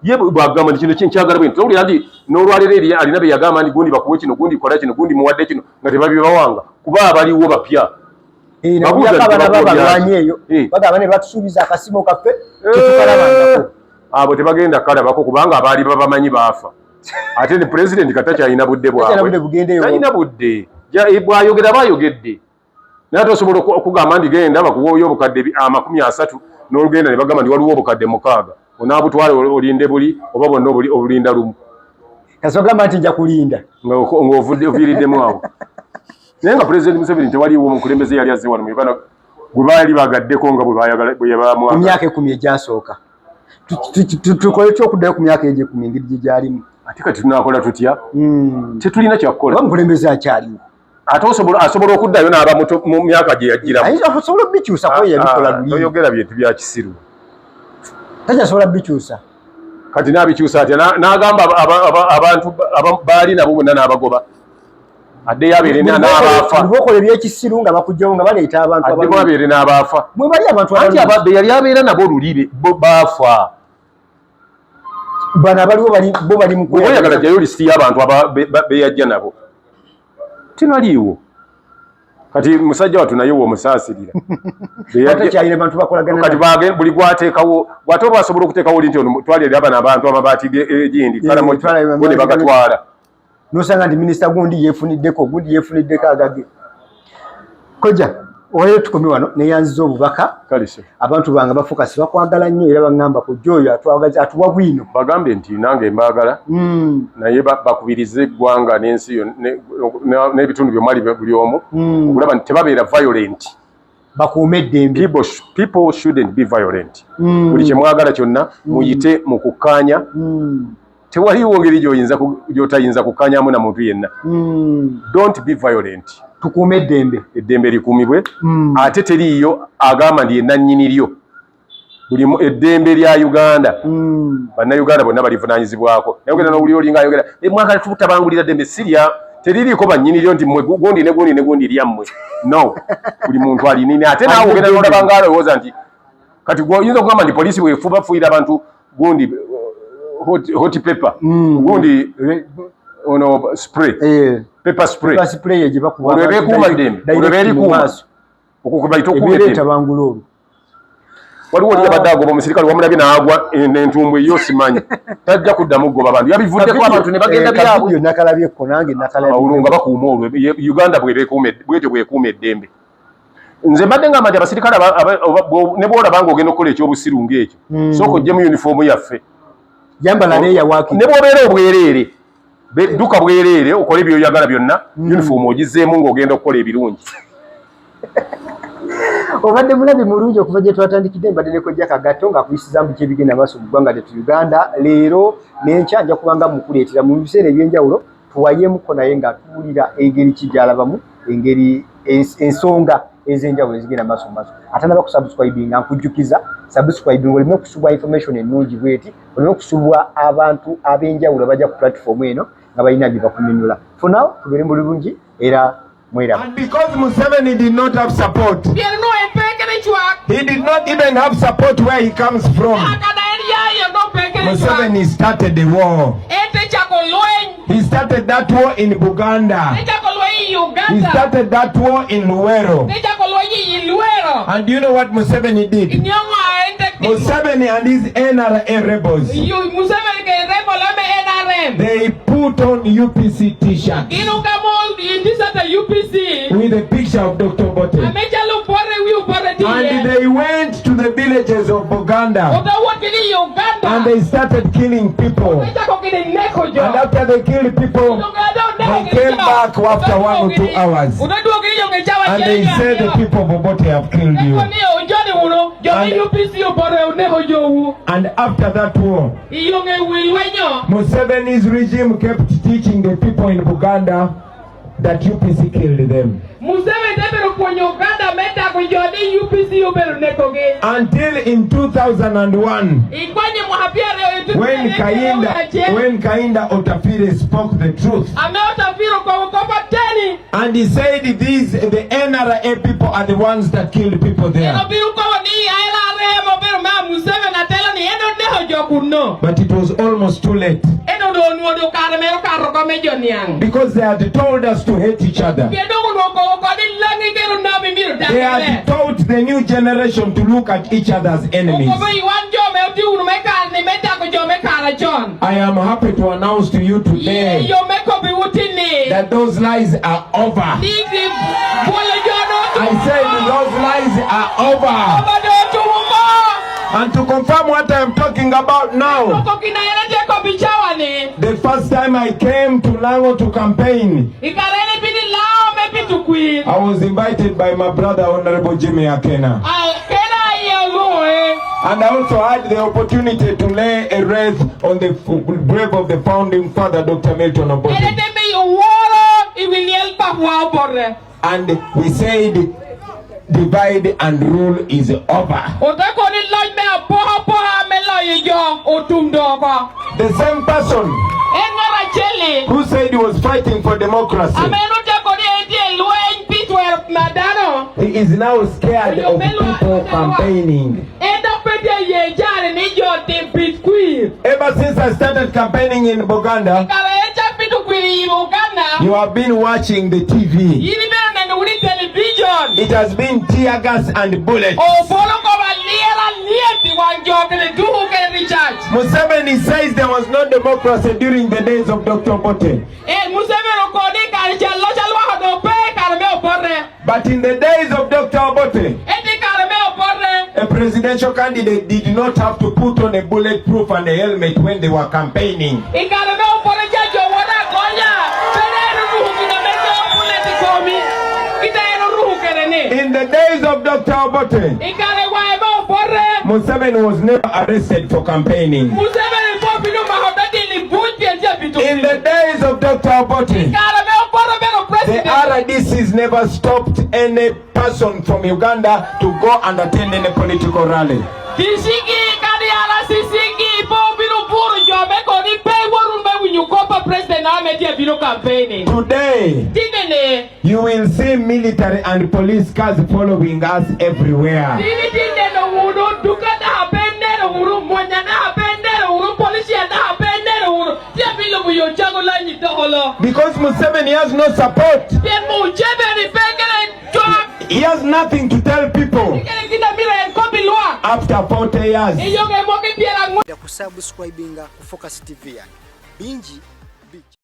ye bwagamba nti kino kyenkyagala bwe ntowulira nti n'olwalero eri alina be yagamba nti gundi bakuwe kino gundi kola kino gundi muwadde kino nga tebabibawanga kuba abaliwo bapya balwanye eyo bagamba ne batusuubiza akasimo kaffe tetukalabangako abo tebagenda kalabako kubanga abaali babamanyi baafa ate ne pulezidenti kata kyalina budde bwabwealina budde bwayogera bayogedde naye tosobola okugamba nti genda bakuwoyo obukadde 30 n'olugenda ne bagamba nti waliwo obukadde 6 onaabutwale olinde buli oba bonna obulinda lumu kasogamba nti nja kulinda ng'oviiriddemu awo naye nga pulezidenti Museveni tewaliwo omukulembeze yali azze wano mu Uganda gwe baali bagaddeko nga bwe yabamwagala emyaka 10 egyasooka tukole kyokuddayo ku myaka egyo 10 engeri gye gyalimu ate kati tunakola tutya tetulina kyakukola omukulembeze akyaliwo ate asobola okuddayo n'aba mu myaka gye yagiramu asobola obikyusa kuba yabikola luli oyogera bintu bya kisiru tajasobola bikyusa kati n'abikyusa atya n'agamba abantu baali nabo bonna n'abagoba addeyo abeere n'abaafa bokola ebyekisiru nga bakujjawo nga baleeta abantu addemu abeere n'abaafa mwe bali abantu anti yali abeera nabo luli baafa bano abaliwo bo bali mu oyagala jayo lisiti y'abantu beyajja nabo tinaliiwo kati musajja wattu naye womusaasirira kati buli gwateekawo gwate oba asobola okuteekawo oli nti ono twalira bano abantu amabaati egindi ne bagatwala nosanga nti minisita gundi yeefuniddeko agage koja oyo tukomi wano neyanziza obubaka abantu bange bafokasi bakwagala nnyo era baŋŋamba kujja oyo atuwa bwino bagambe nti nange mbaagala naye bakubirize eggwanga n'ensi n'ebitundu byomwali buli omu okulaba nti tebabeera violent bakuume eddembe people shouldn't be violent buli kyemwagala kyonna muyite mu kukkaanya tewaliwo ngeri gy'otayinza kukkaanyamu na muntu yenna don't be violent tukuume eddembe likuumibwe ate teriiyo agamba ndi yenna nnyini lyo buli eddembe lya Uganda bannayuganda bonna balivunaanyizibwako naye ogenda n'owuli olinga ayogera mwagala tutabangulira ddembe sirya teririiko bannyini lyo nti mmwe gundi ne gundi lyammwe no buli muntu alinini ate naawe ogenda n'olabanga alowooza nti kati oyinza okugamba nti poliisi bwefubafuuyira abantu gundi hot pepper gundi ono spray pepper spray olwebekuuma ddembe olwebeerikuuma okukubaita okubeetabangula waliwo oli abadde agoba omusirikale wamulabye n'agwa entumbwe yo simanyi tajja kuddamu goba abantu yabivuddeko abantu ne bagenda byabwe nakalabyeko nange nga bakuuma olwo Uganda bwetyo bwekuuma eddembe nze mbadde ngamba nti abasirikale ne bwolaba nga ogenda okukola ekyobusiru ng'ekyo sooka ojje mu yunifoomu yaffe yambala neyawaaki ne bwobeera obwereere dduka bwereere okole byoyagala byonna yunifoomu ogizeemu ng'ogenda okukola ebirungi obadde mulabi mulungi okuva gye twatandikidde mbadde nekojja kagato ng'akuyisiza mu kyebigenda maaso mu ggwanga lyettu Uganda leero n'enkya nja kubanga mukuleetera mu biseera ebyenjawulo tuwayemuko naye nga tuwulira engeri ki gy'alabamu engeri ensonga ez'enjawulo ezigenda maaso mu maaso ate nabakusubscribinga nkujjukiza subscribing oleme okusubwa information ennungi bweti oleme okusubwa abantu ab'enjawulo bajja ku platform eno nga balina bye bakunyonnyola for now tubeere mu bulungi era and because Museveni did not have support, he did not even have support where he comes from. Museveni started the war. He started that war in Buganda. He started that war in Luwero. And do you know what Museveni did? Museveni and his NRA rebels, they put on UPC t-shirts with a picture picture of Dr. Obote. And they went to the villages of Buganda. And they started killing people. And after they killed people, they came back after 1 or 2 hours. And they said the people of Obote have killed you. And after that war, Museveni's regime kept teaching the people in Buganda that UPC killed them. Until in 2001, when Kainda Otafire spoke the truth, and he said the NRA people are the ones that killed people there. But it was almost too late, because they had told us to hate each other. They had taught the new generation to look at each other as enemies. I am happy to announce to you today that those lies are over. I said those lies are over. And to confirm what I am talking about now, the first time I came to Lango to campaign, I was invited by my brother, Honorable Jimmy Akena. And I also had the opportunity to lay a wreath on the grave of the founding father, Dr. Milton Obote. And we said, divide and rule is over. The same person who said he was fighting for democracy, he is now scared of people campaigning. Ever since I started campaigning in Buganda, you have been watching the TV. It has been tear gas and bullets. Museveni says there was no democracy during the days of Dr. Obote. But in the days of Dr. Obote, a presidential candidate did not have to put on a bulletproof and a helmet when they were campaigning. In the days of Dr. Obote, Museveni was never arrested for campaigning. In the days of Dr. Obote, the RDCs never stopped any person from Uganda to go and attend any political rally. Today, you will see military and police cars following us everywhere. Because Museveni has no support. He has nothing to tell people after 40 years. Kusubscribinga ku Focus TV. Bingi